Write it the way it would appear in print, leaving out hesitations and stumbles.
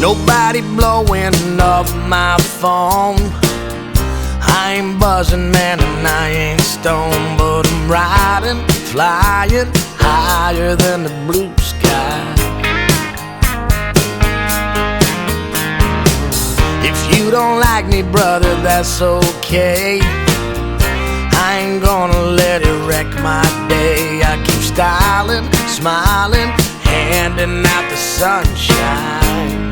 Nobody blowing up my phone. I ain't buzzing, man, and I ain't stoned, but I'm riding, flying higher than the blue sky. If you don't like me, brother, that's okay. I ain't gonna let it wreck my day. I keep styling, smiling, handing out the sunshine.